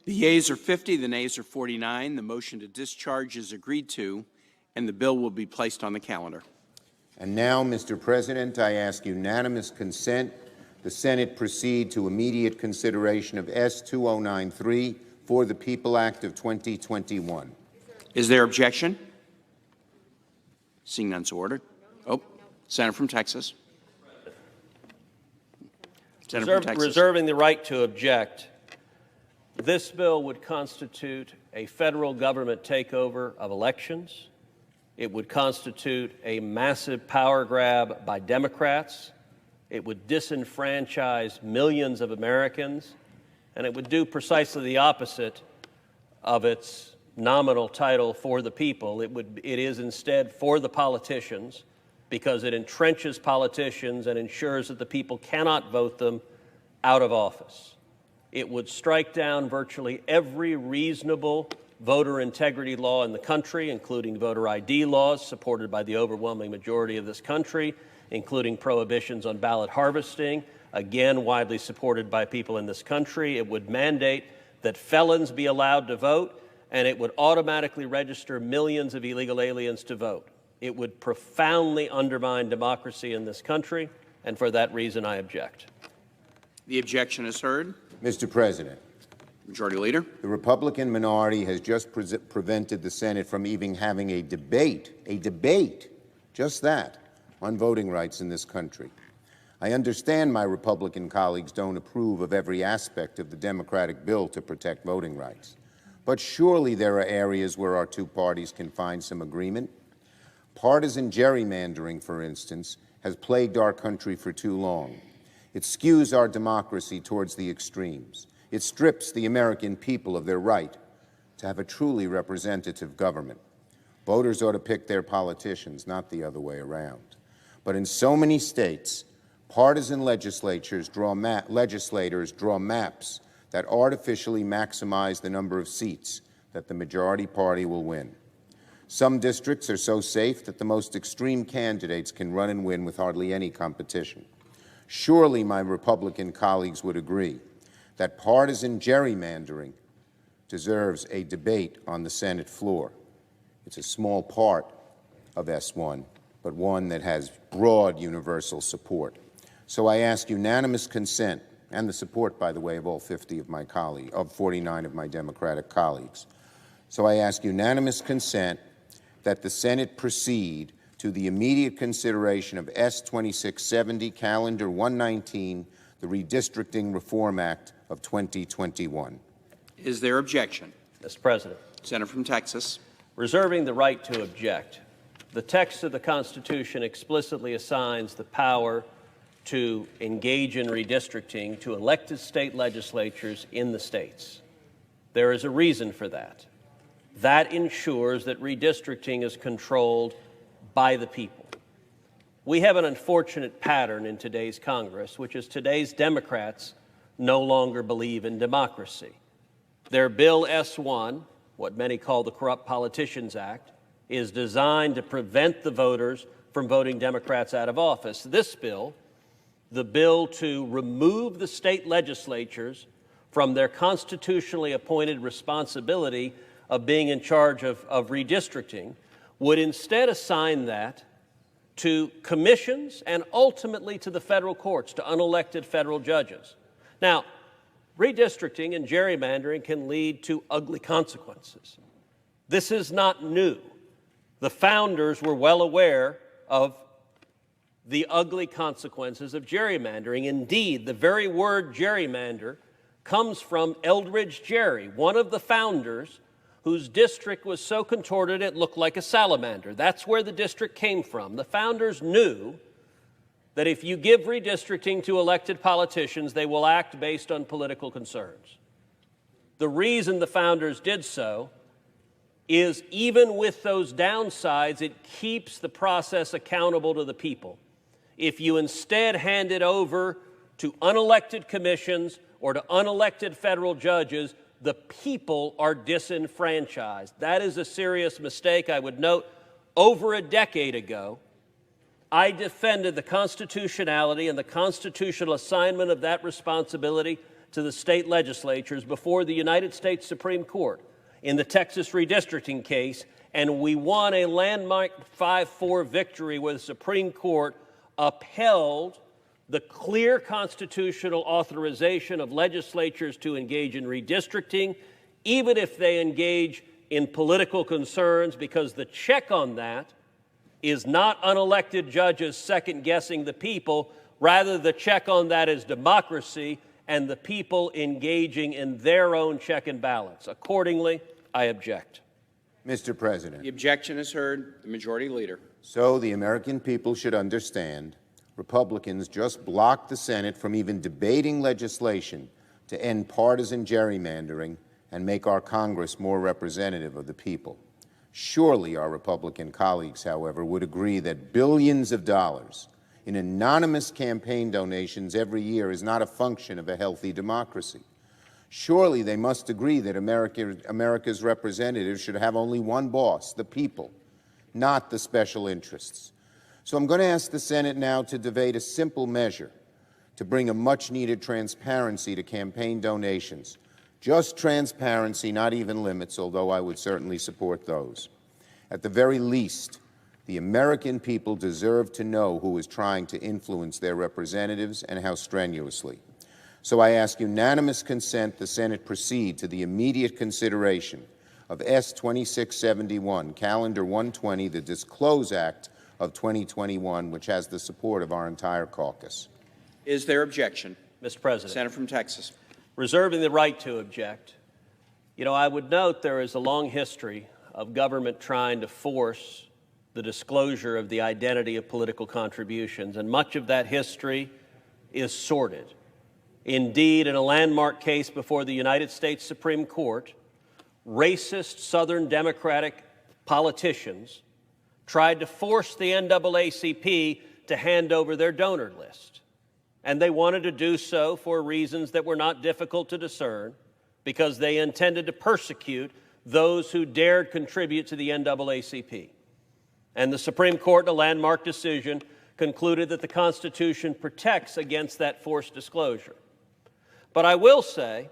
The yeas are 50, the nays are 49. The motion to discharge is agreed to, and the bill will be placed on the calendar. And now, Mr. President, I ask unanimous consent the Senate proceed to immediate consideration of S-2093 for the People Act of 2021. Is there objection? Seeing none, so ordered. Oh, Senator from Texas. Senator from Texas. Reserving the right to object, this bill would constitute a federal government takeover of elections. It would constitute a massive power grab by Democrats. It would disenfranchise millions of Americans, and it would do precisely the opposite of its nominal title, for the people. It is instead for the politicians, because it entrenches politicians and ensures that the people cannot vote them out of office. It would strike down virtually every reasonable voter integrity law in the country, including voter ID laws supported by the overwhelming majority of this country, including prohibitions on ballot harvesting, again widely supported by people in this country. It would mandate that felons be allowed to vote, and it would automatically register millions of illegal aliens to vote. It would profoundly undermine democracy in this country, and for that reason I object. The objection is heard. Mr. President, Majority Leader. the Republican minority has just prevented the Senate from even having a debate, just that, on voting rights in this country. I understand my Republican colleagues don't approve of every aspect of the Democratic bill to protect voting rights, but surely there are areas where our two parties can find some agreement. Partisan gerrymandering, for instance, has plagued our country for too long. It skews our democracy towards the extremes. It strips the American people of their right to have a truly representative government. Voters ought to pick their politicians, not the other way around. But in so many states, partisan legislators draw maps that artificially maximize the number of seats that the majority party will win. Some districts are so safe that the most extreme candidates can run and win with hardly any competition. Surely my Republican colleagues would agree that partisan gerrymandering deserves a debate on the Senate floor. It's a small part of S-1, but one that has broad universal support. So I ask unanimous consent, and the support, by the way, of all 50 of my colleagues, of 49 of my Democratic colleagues. So I ask unanimous consent that the Senate proceed to the immediate consideration of S-2670, Calendar 119, the Redistricting Reform Act of 2021. Is there objection? Mr. President. Senator from Texas. Reserving the right to object, the text of the Constitution explicitly assigns the power to engage in redistricting to elected state legislatures in the states. There is a reason for that. That ensures that redistricting is controlled by the people. We have an unfortunate pattern in today's Congress, which is today's Democrats no longer believe in democracy. Their Bill S-1, what many call the Corrupt Politicians Act, is designed to prevent the voters from voting Democrats out of office. This bill, the bill to remove the state legislatures from their constitutionally appointed responsibility of being in charge of redistricting, would instead assign that to commissions and ultimately to the federal courts, to unelected federal judges. Now, redistricting and gerrymandering can lead to ugly consequences. This is not new. The founders were well aware of the ugly consequences of gerrymandering. Indeed, the very word gerrymander comes from Eldridge Gerry, one of the founders whose district was so contorted it looked like a salamander. That's where the district came from. The founders knew that if you give redistricting to elected politicians, they will act based on political concerns. The reason the founders did so is, even with those downsides, it keeps the process accountable to the people. If you instead hand it over to unelected commissions or to unelected federal judges, the people are disenfranchised. That is a serious mistake. I would note, over a decade ago, I defended the constitutionality and the constitutional assignment of that responsibility to the state legislatures before the United States Supreme Court in the Texas redistricting case, and we won a landmark 5-4 victory where the Supreme Court upheld the clear constitutional authorization of legislatures to engage in redistricting, even if they engage in political concerns, because the check on that is not unelected judges second-guessing the people. Rather, the check on that is democracy and the people engaging in their own check and balance. Accordingly, I object. Mr. President. The objection is heard. The Majority Leader. So the American people should understand Republicans just blocked the Senate from even debating legislation to end partisan gerrymandering and make our Congress more representative of the people. Surely our Republican colleagues, however, would agree that billions of dollars in anonymous campaign donations every year is not a function of a healthy democracy. Surely they must agree that America's representatives should have only one boss, the people, not the special interests. So I'm going to ask the Senate now to debate a simple measure to bring a much-needed transparency to campaign donations. Just transparency, not even limits, although I would certainly support those. At the very least, the American people deserve to know who is trying to influence their representatives and how strenuously. So I ask unanimous consent the Senate proceed to the immediate consideration of S. 2671, Calendar 120, the Disclose Act of 2021, which has the support of our entire caucus. Is there objection? Mr. President. Senator from Texas. Reserving the right to object. You know, I would note there is a long history of government trying to force the disclosure of the identity of political contributions, and much of that history is sordid. Indeed, in a landmark case before the United States Supreme Court, racist Southern Democratic politicians tried to force the NAACP to hand over their donor list. And they wanted to do so for reasons that were not difficult to discern, because they intended to persecute those who dared contribute to the NAACP. And the Supreme Court, in a landmark decision, concluded that the Constitution protects against that forced disclosure. But I will say,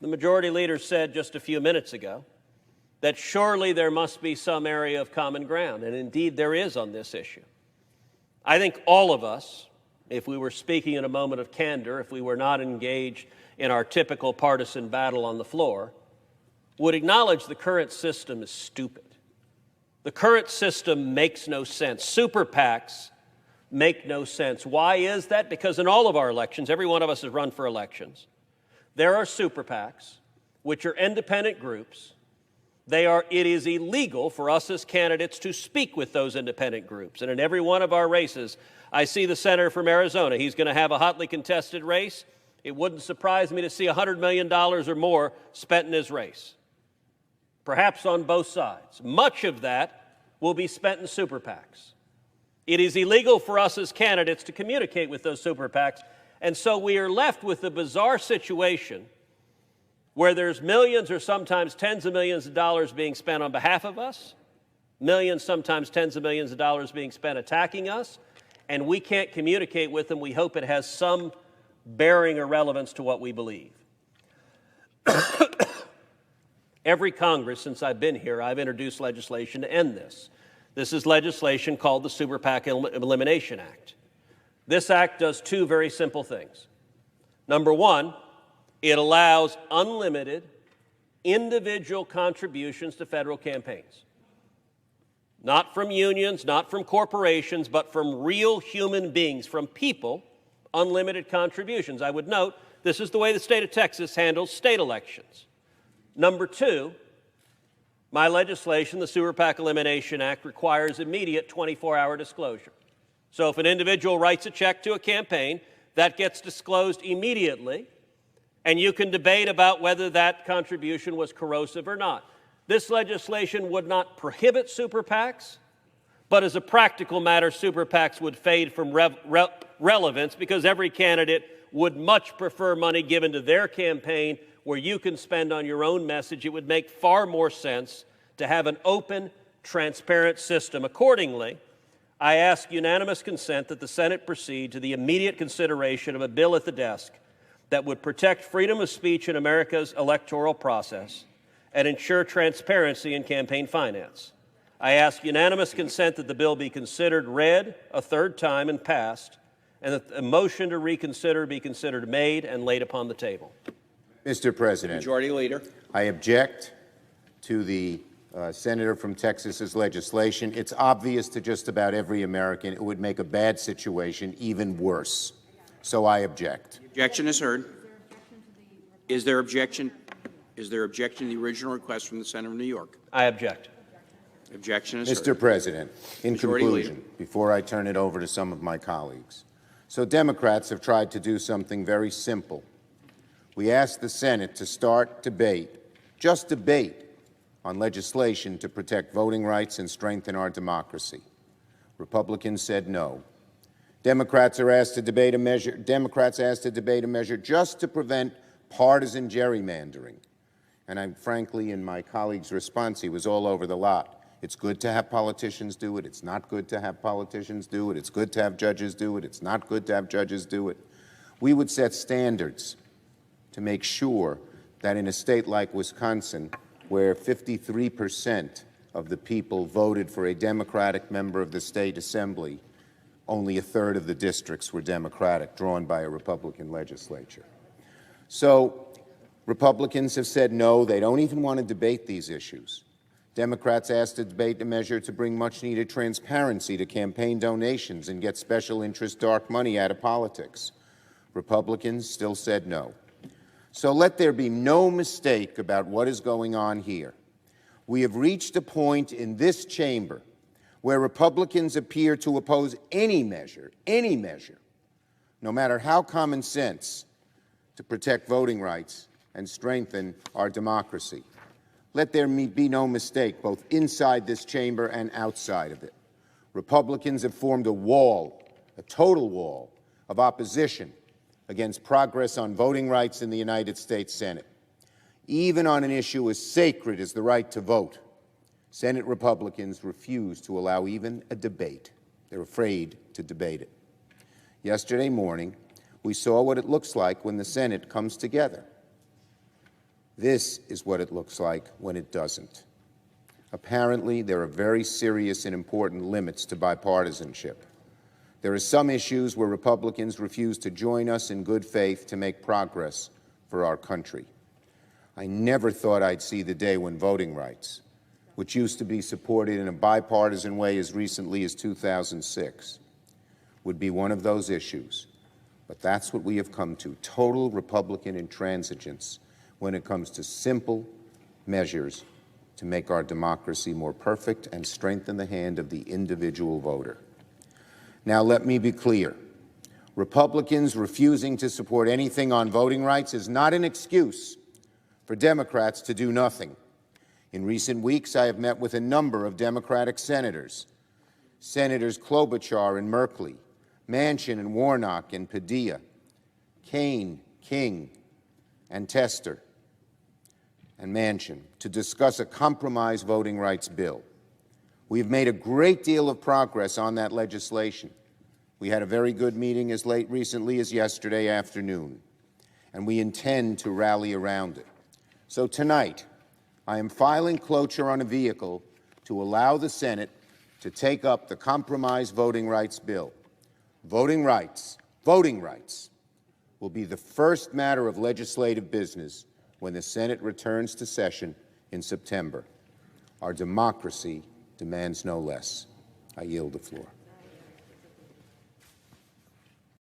the Majority Leader said just a few minutes ago, that surely there must be some area of common ground, and indeed there is on this issue. I think all of us, if we were speaking in a moment of candor, if we were not engaged in our typical partisan battle on the floor, would acknowledge the current system is stupid. The current system makes no sense. Super PACs make no sense. Why is that? Because in all of our elections, every one of us has run for elections, there are super PACs, which are independent groups. It is illegal for us as candidates to speak with those independent groups. And in every one of our races, I see the senator from Arizona. He's going to have a hotly contested race. It wouldn't surprise me to see $100 million or more spent in his race, perhaps on both sides. Much of that will be spent in super PACs. It is illegal for us as candidates to communicate with those super PACs, and so we are left with the bizarre situation where there's millions or sometimes tens of millions of dollars being spent on behalf of us, millions, sometimes tens of millions of dollars being spent attacking us, and we can't communicate with them. We hope it has some bearing or relevance to what we believe. Every Congress since I've been here, I've introduced legislation to end this. This is legislation called the Super PAC Elimination Act. This act does two very simple things. Number one, it allows unlimited individual contributions to federal campaigns. Not from unions, not from corporations, but from real human beings, from people, unlimited contributions. I would note, this is the way the state of Texas handles state elections. Number two, my legislation, the Super PAC Elimination Act, requires immediate 24-hour disclosure. So if an individual writes a check to a campaign, that gets disclosed immediately, and you can debate about whether that contribution was corrosive or not. This legislation would not prohibit super PACs, but as a practical matter, super PACs would fade from relevance, because every candidate would much prefer money given to their campaign where you can spend on your own message. It would make far more sense to have an open, transparent system. Accordingly, I ask unanimous consent that the Senate proceed to the immediate consideration of a bill at the desk that would protect freedom of speech in America's electoral process and ensure transparency in campaign finance. I ask unanimous consent that the bill be considered read a third time and passed, and that a motion to reconsider be considered made and laid upon the table. Mr. President, Majority Leader. I object to the senator from Texas's legislation. It's obvious to just about every American it would make a bad situation even worse. So I object. Objection is heard. Is there objection? Is there objection to the original request from the Senator of New York? I object. Objection is Mr. heard. President, in Majority conclusion, Leader. before I turn it over to some of my colleagues, so Democrats have tried to do something very simple. We asked the Senate to start debate, just debate, on legislation to protect voting rights and strengthen our democracy. Republicans said no. Democrats asked to debate a measure just to prevent partisan gerrymandering. And frankly, in my colleague's response, he was all over the lot. It's good to have politicians do it. It's not good to have politicians do it. It's good to have judges do it. It's not good to have judges do it. We would set standards to make sure that in a state like Wisconsin, where 53% of the people voted for a Democratic member of the state assembly, only a third of the districts were Democratic, drawn by a Republican legislature. So Republicans have said no, they don't even want to debate these issues. Democrats asked to debate a measure to bring much-needed transparency to campaign donations and get special interest dark money out of politics. Republicans still said no. So let there be no mistake about what is going on here. We have reached a point in this chamber where Republicans appear to oppose any measure, no matter how common sense, to protect voting rights and strengthen our democracy. Let there be no mistake, both inside this chamber and outside of it. Republicans have formed a wall, a total wall, of opposition against progress on voting rights in the United States Senate. Even on an issue as sacred as the right to vote, Senate Republicans refuse to allow even a debate. They're afraid to debate it. Yesterday morning, we saw what it looks like when the Senate comes together. This is what it looks like when it doesn't. Apparently, there are very serious and important limits to bipartisanship. There are some issues where Republicans refuse to join us in good faith to make progress for our country. I never thought I'd see the day when voting rights, which used to be supported in a bipartisan way as recently as 2006, would be one of those issues. But that's what we have come to, total Republican intransigence when it comes to simple measures to make our democracy more perfect and strengthen the hand of the individual voter. Now, let me be clear. Republicans refusing to support anything on voting rights is not an excuse for Democrats to do nothing. In recent weeks, I have met with a number of Democratic senators, Senators Klobuchar and Merkley, Manchin and Warnock and Padilla, Kaine, King, and Tester, and Manchin, to discuss a compromise voting rights bill. We have made a great deal of progress on that legislation. We had a very good meeting as recently as yesterday afternoon, and we intend to rally around it. So tonight, I am filing cloture on a vehicle to allow the Senate to take up the compromise voting rights bill. Voting rights will be the first matter of legislative business when the Senate returns to session in September. Our democracy demands no less. I yield the floor.